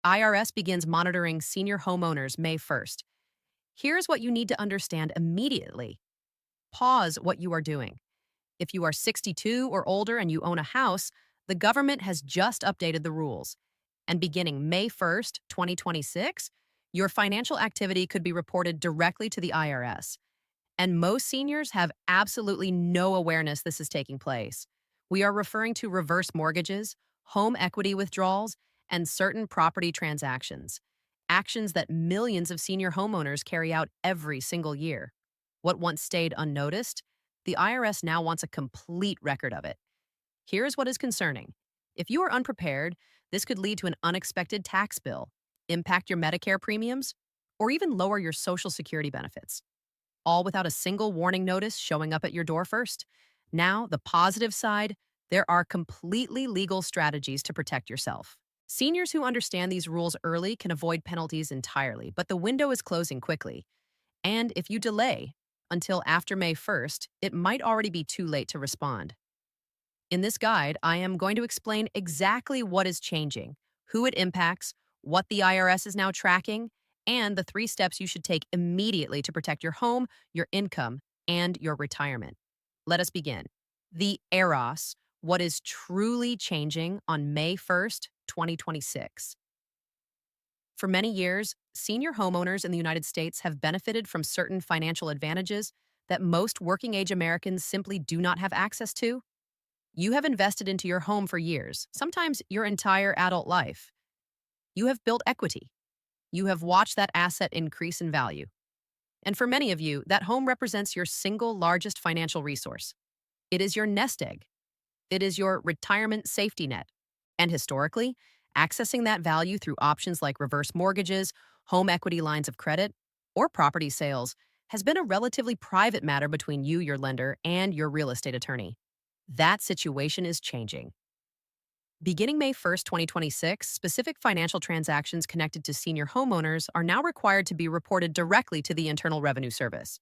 IRS begins monitoring senior homeowners May 1st. Here's what you need to understand immediately. Pause what you are doing. If you are 62 or older and you own a house, the government has just updated the rules. And beginning May 1st, 2026, your financial activity could be reported directly to the IRS. And most seniors have absolutely no awareness this is taking place. We are referring to reverse mortgages, home equity withdrawals, and certain property transactions, actions that millions of senior homeowners carry out every single year. What once stayed unnoticed, the IRS now wants a complete record of it. Here's what is concerning. If you are unprepared, this could lead to an unexpected tax bill, impact your Medicare premiums, or even lower your Social Security benefits, all without a single warning notice showing up at your door first. Now, the positive side, there are completely legal strategies to protect yourself. Seniors who understand these rules early can avoid penalties entirely, but the window is closing quickly. And if you delay until after May 1st, it might already be too late to respond. In this guide, I am going to explain exactly what is changing, who it impacts, what the IRS is now tracking, and the 3 steps you should take immediately to protect your home, your income, and your retirement. Let us begin. The EROS, what is truly changing on May 1st, 2026. For many years, senior homeowners in the United States have benefited from certain financial advantages that most working age Americans simply do not have access to. You have invested into your home for years, sometimes your entire adult life. You have built equity. You have watched that asset increase in value. And for many of you, that home represents your single largest financial resource. It is your nest egg. It is your retirement safety net. And historically, accessing that value through options like reverse mortgages, home equity lines of credit, or property sales has been a relatively private matter between you, your lender, and your real estate attorney. That situation is changing. Beginning May 1st, 2026, specific financial transactions connected to senior homeowners are now required to be reported directly to the Internal Revenue Service.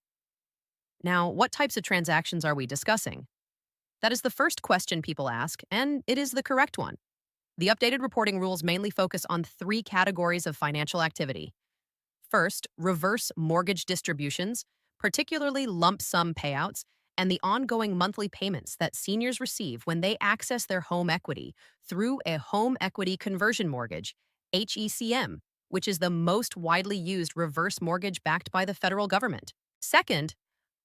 Now, what types of transactions are we discussing? That is the first question people ask, and it is the correct one. The updated reporting rules mainly focus on 3 categories of financial activity. First, reverse mortgage distributions, particularly lump sum payouts, and the ongoing monthly payments that seniors receive when they access their home equity through a home equity conversion mortgage, HECM, which is the most widely used reverse mortgage backed by the federal government. Second,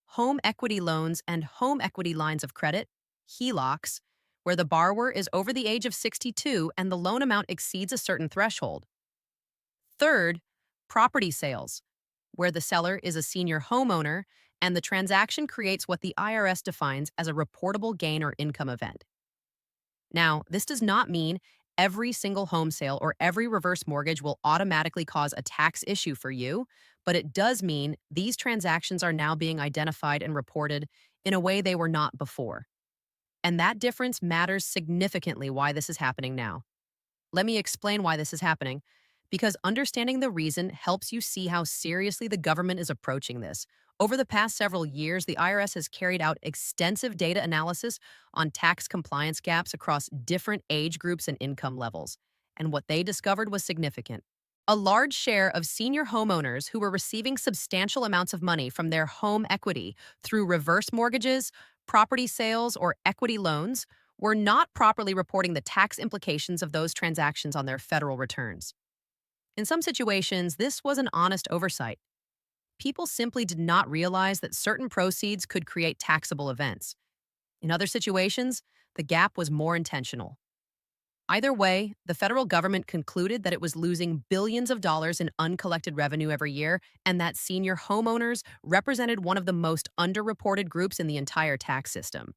home equity loans and home equity lines of credit, HELOCs, where the borrower is over the age of 62 and the loan amount exceeds a certain threshold. Third, property sales, where the seller is a senior homeowner and the transaction creates what the IRS defines as a reportable gain or income event. Now, this does not mean every single home sale or every reverse mortgage will automatically cause a tax issue for you, but it does mean these transactions are now being identified and reported in a way they were not before. And that difference matters significantly why this is happening now. Let me explain why this is happening, because understanding the reason helps you see how seriously the government is approaching this. Over the past several years, the IRS has carried out extensive data analysis on tax compliance gaps across different age groups and income levels. And what they discovered was significant. A large share of senior homeowners who were receiving substantial amounts of money from their home equity through reverse mortgages, property sales, or equity loans were not properly reporting the tax implications of those transactions on their federal returns. In some situations, this was an honest oversight. People simply did not realize that certain proceeds could create taxable events. In other situations, the gap was more intentional. Either way, the federal government concluded that it was losing billions of dollars in uncollected revenue every year, and that senior homeowners represented one of the most underreported groups in the entire tax system.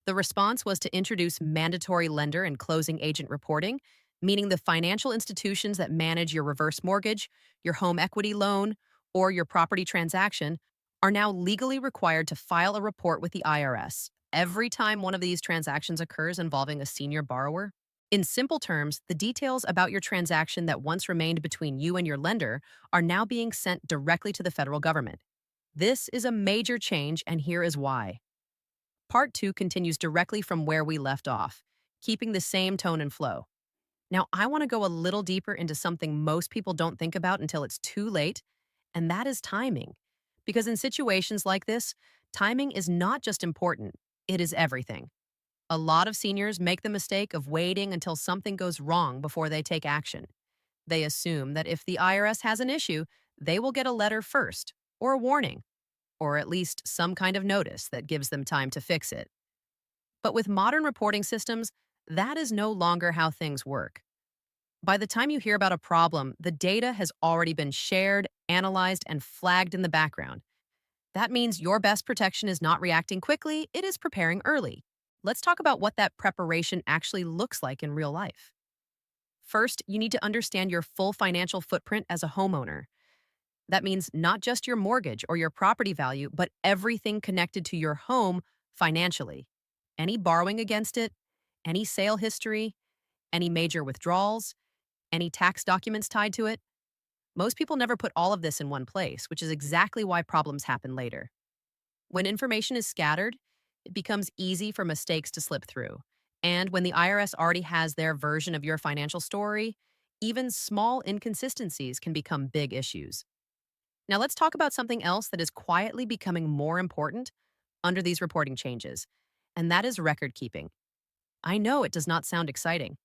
The response was to introduce mandatory lender and closing agent reporting, meaning the financial institutions that manage your reverse mortgage, your home equity loan, or your property transaction are now legally required to file a report with the IRS every time one of these transactions occurs involving a senior borrower. In simple terms, the details about your transaction that once remained between you and your lender are now being sent directly to the federal government. This is a major change, and here is why. Part 2 continues directly from where we left off, keeping the same tone and flow. Now, I want to go a little deeper into something most people don't think about until it's too late, and that is timing. Because in situations like this, timing is not just important, it is everything. A lot of seniors make the mistake of waiting until something goes wrong before they take action. They assume that if the IRS has an issue, they will get a letter first, or a warning, or at least some kind of notice that gives them time to fix it. But with modern reporting systems, that is no longer how things work. By the time you hear about a problem, the data has already been shared, analyzed, and flagged in the background. That means your best protection is not reacting quickly, it is preparing early. Let's talk about what that preparation actually looks like in real life. First, you need to understand your full financial footprint as a homeowner. That means not just your mortgage or your property value, but everything connected to your home financially. Any borrowing against it, any sale history, any major withdrawals, any tax documents tied to it. Most people never put all of this in one place, which is exactly why problems happen later. When information is scattered, it becomes easy for mistakes to slip through. And when the IRS already has their version of your financial story, even small inconsistencies can become big issues. Now, let's talk about something else that is quietly becoming more important under these reporting changes, and that is record keeping. I know it does not sound exciting,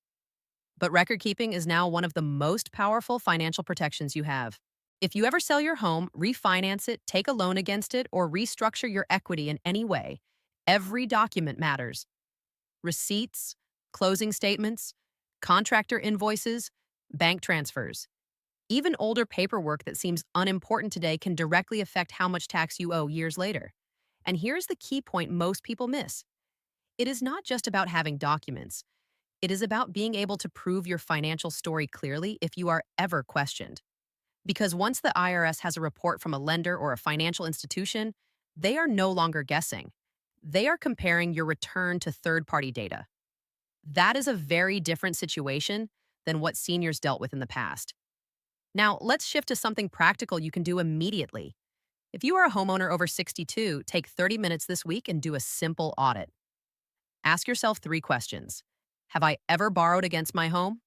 but record keeping is now one of the most powerful financial protections you have. If you ever sell your home, refinance it, take a loan against it, or restructure your equity in any way, every document matters. Receipts, closing statements, contractor invoices, bank transfers. Even older paperwork that seems unimportant today can directly affect how much tax you owe years later. And here's the key point most people miss. It is not just about having documents. It is about being able to prove your financial story clearly if you are ever questioned. Because once the IRS has a report from a lender or a financial institution, they are no longer guessing. They are comparing your return to third-party data. That is a very different situation than what seniors dealt with in the past. Now, let's shift to something practical you can do immediately. If you are a homeowner over 62, take 30 minutes this week and do a simple audit. Ask yourself 3 questions. Have I ever borrowed against my home?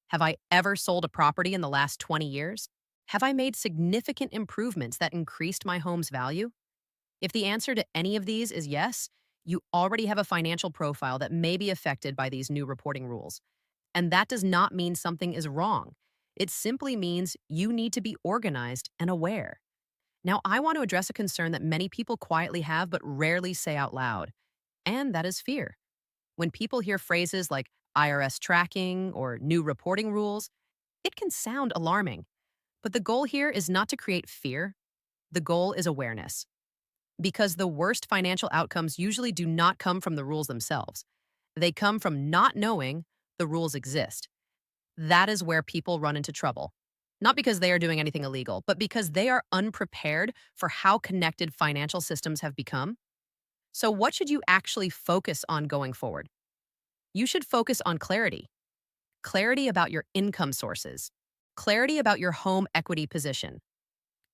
Have I ever sold a property in the last 20 years? Have I made significant improvements that increased my home's value? If the answer to any of these is yes, you already have a financial profile that may be affected by these new reporting rules. And that does not mean something is wrong. It simply means you need to be organized and aware. Now, I want to address a concern that many people quietly have but rarely say out loud, and that is fear. When people hear phrases like IRS tracking or new reporting rules, it can sound alarming. But the goal here is not to create fear. The goal is awareness. Because the worst financial outcomes usually do not come from the rules themselves. They come from not knowing the rules exist. That is where people run into trouble. Not because they are doing anything illegal, but because they are unprepared for how connected financial systems have become. So, what should you actually focus on going forward? You should focus on clarity. Clarity about your income sources. Clarity about your home equity position.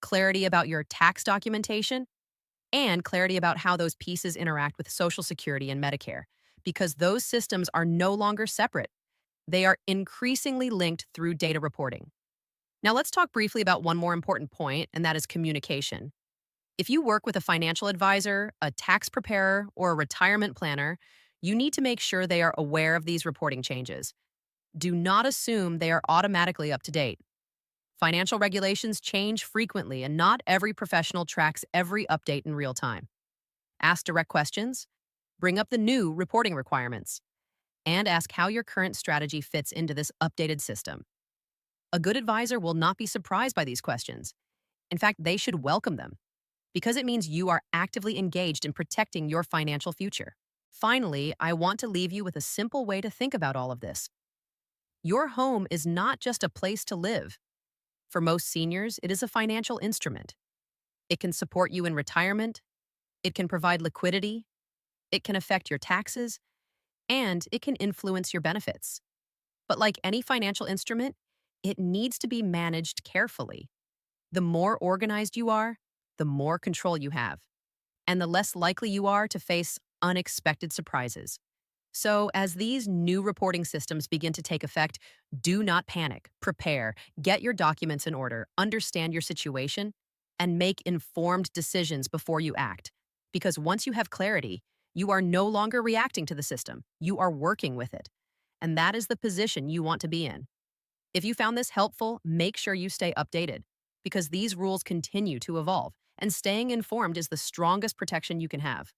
Clarity about your tax documentation. And clarity about how those pieces interact with Social Security and Medicare, because those systems are no longer separate. They are increasingly linked through data reporting. Now, let's talk briefly about one more important point, and that is communication. If you work with a financial advisor, a tax preparer, or a retirement planner, you need to make sure they are aware of these reporting changes. Do not assume they are automatically up to date. Financial regulations change frequently, and not every professional tracks every update in real time. Ask direct questions, bring up the new reporting requirements, and ask how your current strategy fits into this updated system. A good advisor will not be surprised by these questions. In fact, they should welcome them because it means you are actively engaged in protecting your financial future. Finally, I want to leave you with a simple way to think about all of this. Your home is not just a place to live. For most seniors, it is a financial instrument. It can support you in retirement, it can provide liquidity, it can affect your taxes, and it can influence your benefits. But like any financial instrument, it needs to be managed carefully. The more organized you are, the more control you have, and the less likely you are to face unexpected surprises. So, as these new reporting systems begin to take effect, do not panic. Prepare, get your documents in order, understand your situation, and make informed decisions before you act. Because once you have clarity, you are no longer reacting to the system, you are working with it. And that is the position you want to be in. If you found this helpful, make sure you stay updated because these rules continue to evolve, and staying informed is the strongest protection you can have.